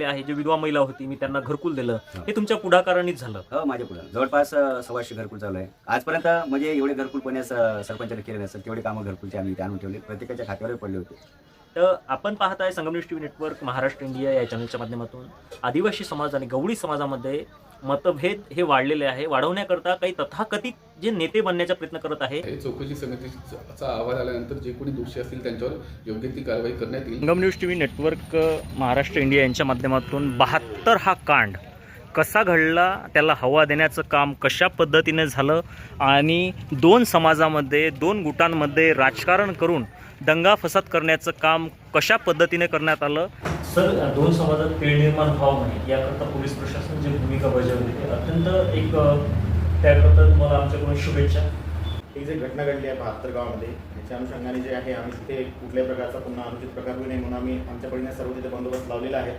आहे, जे विधवा महिला होती मी त्यांना घरकुल दिलं, हे तुमच्या पुढाकारानेच झालं. हो, माझ्या पुढं जवळपास 125 घरकुल चालू आहे आजपर्यंत. म्हणजे एवढे घरकुल पुण्यास सरपंचाने केले नसेल तेवढे कामं घरकुलचे आम्ही इथे आणून ठेवले, प्रत्येकाच्या खात्यावर पडले होते. तर आपण पाहताय Sangamner TV network Maharashtra India या चॅनलच्या माध्यमातून आदिवासी समाज आणि गवळी समाजामध्ये मतभेद हे वाढलेले आहे. वाढवण्याकरता काही तथाकथित जे नेते बनण्याचा प्रयत्न करत आहे. चौकशी समितीचा अहवाल आल्यानंतर जे कोणी दोषी असतील त्यांच्यावर योग्य ती कारवाई करण्यात येईल. Sangamner TV network Maharashtra India यांच्या माध्यमातून 72 हा कांड कसा घडला, त्याला हवा देण्याचं काम कशा पद्धतीने झालं आणि दोन समाजामध्ये, दोन गुटांमध्ये राजकारण करून दंगा फसाद करण्याचं काम कशा पद्धतीने करण्यात आलं. सर, दोन समाजात तेढ निर्माण व्हावं नाही याकरता पोलीस प्रशासन जी भूमिका बजावली ते अत्यंत एक त्याकरता तुम्हाला आमच्याकडून शुभेच्छा. ही जी घटना घडली आहे 72 गावामध्ये, त्याच्या अनुषंगाने जे आहे आम्ही तिथे कुठल्याही प्रकारचा पुन्हा अनुचित प्रकार होऊ नये म्हणून आम्ही आमच्या परीने सर्व तिथे बंदोबस्त लावलेला आहे.